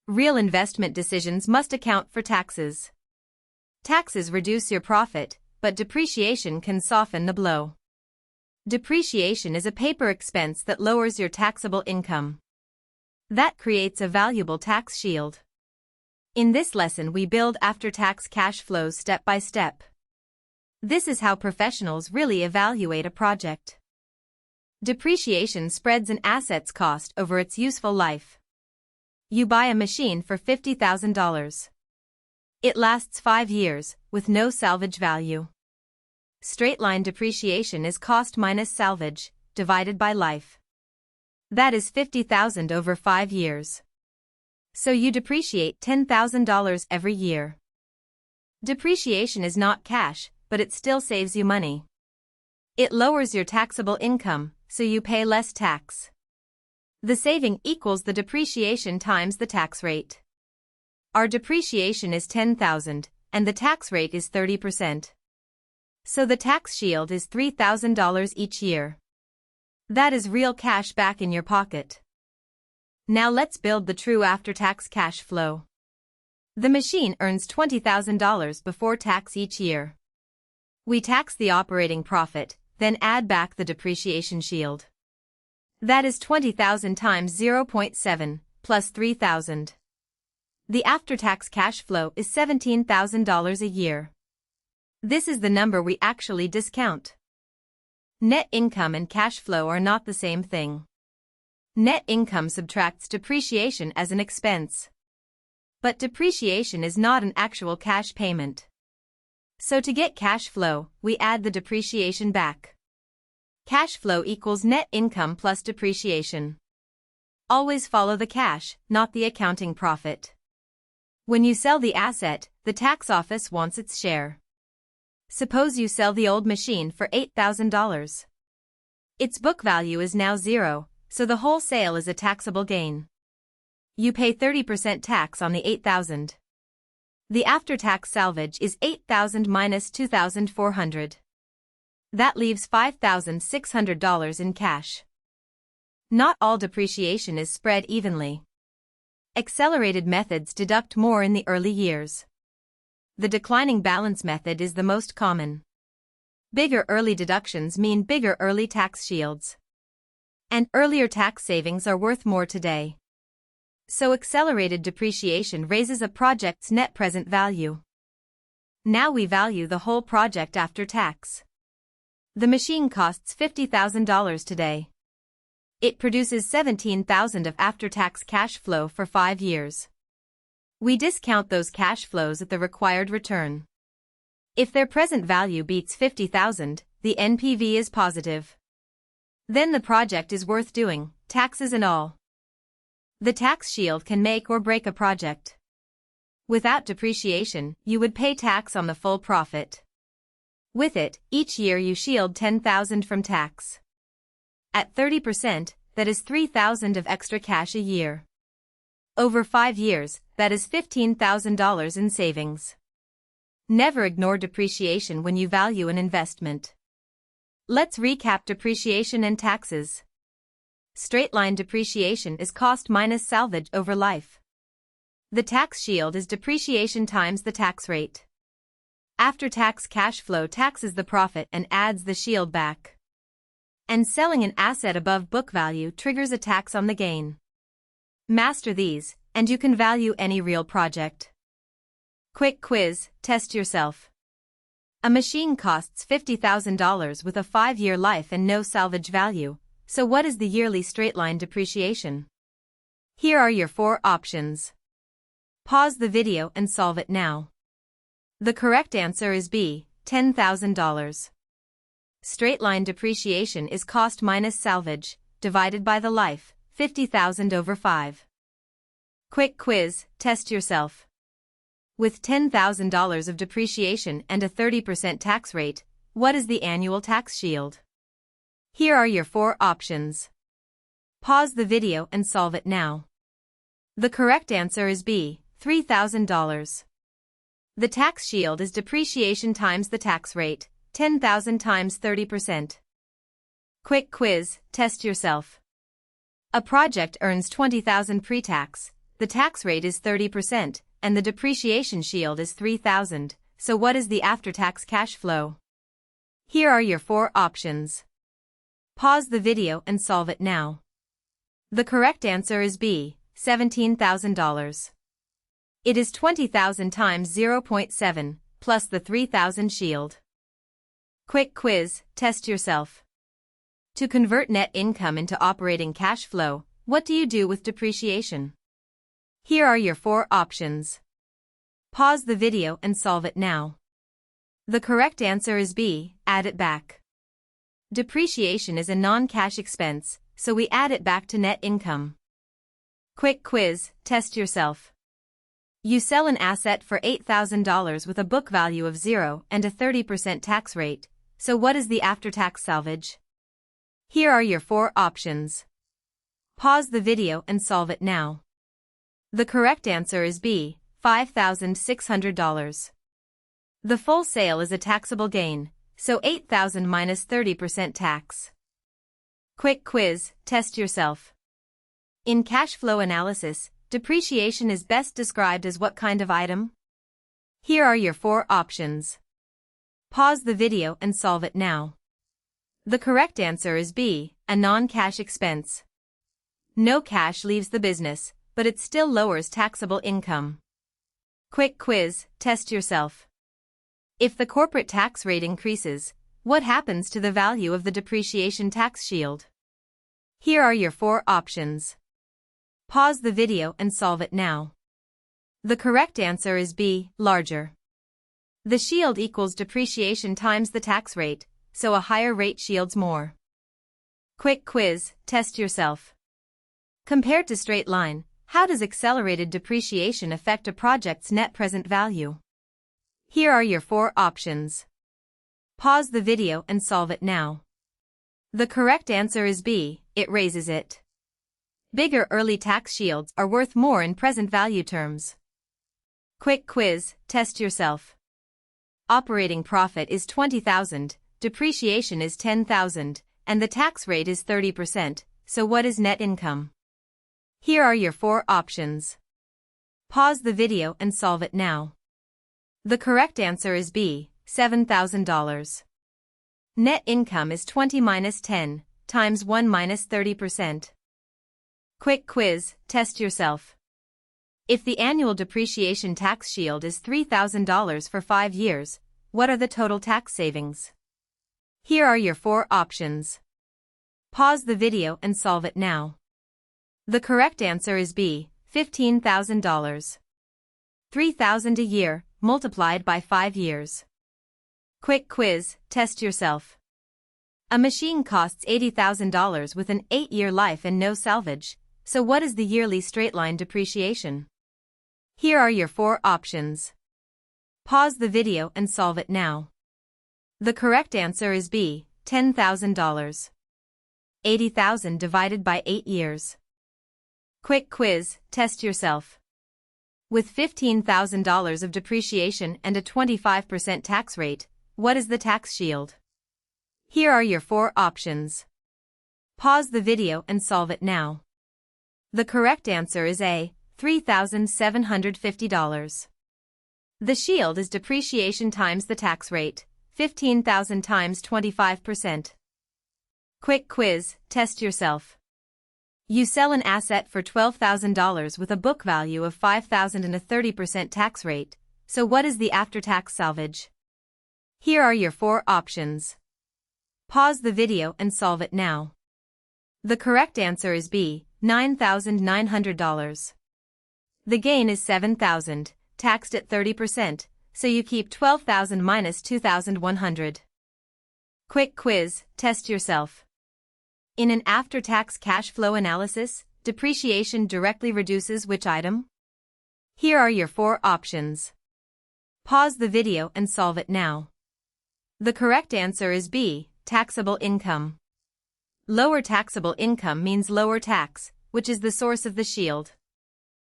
Real investment decisions must account for taxes. Taxes reduce your profit, but depreciation can soften the blow. Depreciation is a paper expense that lowers your taxable income. That creates a valuable tax shield. In this lesson, we build after-tax cash flows step by step. This is how professionals really evaluate a project. Depreciation spreads an asset's cost over its useful life. You buy a machine for $50,000. It lasts 5 years, with no salvage value. Straight-line depreciation is cost minus salvage, divided by life. That is $50,000 over 5 years. So you depreciate $10,000 every year. Depreciation is not cash, but it still saves you money. It lowers your taxable income, so you pay less tax. The saving equals the depreciation times the tax rate. Our depreciation is $10,000, and the tax rate is 30%. So the tax shield is $3,000 each year. That is real cash back in your pocket. Now let's build the true after-tax cash flow. The machine earns $20,000 before tax each year. We tax the operating profit, then add back the depreciation shield. That is $20,000 times 0.7, plus $3,000. The after-tax cash flow is $17,000 a year. This is the number we actually discount. Net income and cash flow are not the same thing. Net income subtracts depreciation as an expense. But depreciation is not an actual cash payment. So to get cash flow, we add the depreciation back. Cash flow equals net income plus depreciation. Always follow the cash, not the accounting profit. When you sell the asset, the tax office wants its share. Suppose you sell the old machine for $8,000. Its book value is now 0, so the whole sale is a taxable gain. You pay 30% tax on the $8,000. The after-tax salvage is $8,000 minus $2,400. That leaves $5,600 in cash. Not all depreciation is spread evenly. Accelerated methods deduct more in the early years. The declining balance method is the most common. Bigger early deductions mean bigger early tax shields. And earlier tax savings are worth more today. So accelerated depreciation raises a project's net present value. Now we value the whole project after tax. The machine costs $50,000 today. It produces $17,000 of after-tax cash flow for 5 years. We discount those cash flows at the required return. If their present value beats $50,000, the NPV is positive. Then the project is worth doing, taxes and all. The tax shield can make or break a project. Without depreciation, you would pay tax on the full profit. With it, each year you shield $10,000 from tax. At 30%, that is $3,000 of extra cash a year. Over 5 years, that is $15,000 in savings. Never ignore depreciation when you value an investment. Let's recap depreciation and taxes. Straight-line depreciation is cost minus salvage over life. The tax shield is depreciation times the tax rate. After-tax cash flow taxes the profit and adds the shield back. And selling an asset above book value triggers a tax on the gain. Master these, and you can value any real project. Quick quiz, test yourself. A machine costs $50,000 with a 5-year life and no salvage value, so what is the yearly straight-line depreciation? Here are your 4 options. Pause the video and solve it now. The correct answer is B, $10,000. Straight-line depreciation is cost minus salvage, divided by the life, $50,000 over 5. Quick quiz, test yourself. With $10,000 of depreciation and a 30% tax rate, what is the annual tax shield? Here are your 4 options. Pause the video and solve it now. The correct answer is B, $3,000. The tax shield is depreciation times the tax rate, $10,000 times 30%. Quick quiz, test yourself. A project earns $20,000 pre-tax, the tax rate is 30%, and the depreciation shield is $3,000, so what is the after-tax cash flow? Here are your 4 options. Pause the video and solve it now. The correct answer is B, $17,000. It is 20,000 times 0.7, plus the 3,000 shield. Quick quiz, test yourself. To convert net income into operating cash flow, what do you do with depreciation? Here are your 4 options. Pause the video and solve it now. The correct answer is B, add it back. Depreciation is a non-cash expense, so we add it back to net income. Quick quiz, test yourself. You sell an asset for $8,000 with a book value of 0 and a 30% tax rate, so what is the after-tax salvage? Here are your 4 options. Pause the video and solve it now. The correct answer is B, $5,600. The full sale is a taxable gain, so $8,000 minus 30% tax. Quick quiz, test yourself. In cash flow analysis, depreciation is best described as what kind of item? Here are your 4 options. Pause the video and solve it now. The correct answer is B, a non-cash expense. No cash leaves the business, but it still lowers taxable income. Quick quiz, test yourself. If the corporate tax rate increases, what happens to the value of the depreciation tax shield? Here are your 4 options. Pause the video and solve it now. The correct answer is B, larger. The shield equals depreciation times the tax rate, so a higher rate shields more. Quick quiz, test yourself. Compared to straight line, how does accelerated depreciation affect a project's net present value? Here are your 4 options. Pause the video and solve it now. The correct answer is B, it raises it. Bigger early tax shields are worth more in present value terms. Quick quiz, test yourself. Operating profit is $20,000, depreciation is $10,000, and the tax rate is 30%, so what is net income? Here are your 4 options. Pause the video and solve it now. The correct answer is B, $7,000. Net income is 20 minus 10, times 1 minus 30%. Quick quiz, test yourself. If the annual depreciation tax shield is $3,000 for 5 years, what are the total tax savings? Here are your 4 options. Pause the video and solve it now. The correct answer is B, $15,000. $3,000 a year, multiplied by 5 years. Quick quiz, test yourself. A machine costs $80,000 with an 8-year life and no salvage, so what is the yearly straight-line depreciation? Here are your 4 options. Pause the video and solve it now. The correct answer is B, $10,000. 80,000 divided by 8 years. Quick quiz, test yourself. With $15,000 of depreciation and a 25% tax rate, what is the tax shield? Here are your 4 options. Pause the video and solve it now. The correct answer is A, $3,750. The shield is depreciation times the tax rate, 15,000 times 25%. Quick quiz, test yourself. You sell an asset for $12,000 with a book value of $5,000 and a 30% tax rate, so what is the after-tax salvage? Here are your 4 options. Pause the video and solve it now. The correct answer is B, $9,900. The gain is $7,000, taxed at 30%, so you keep $12,000 minus $2,100. Quick quiz, test yourself. In an after-tax cash flow analysis, depreciation directly reduces which item? Here are your 4 options. Pause the video and solve it now. The correct answer is B, taxable income. Lower taxable income means lower tax, which is the source of the shield.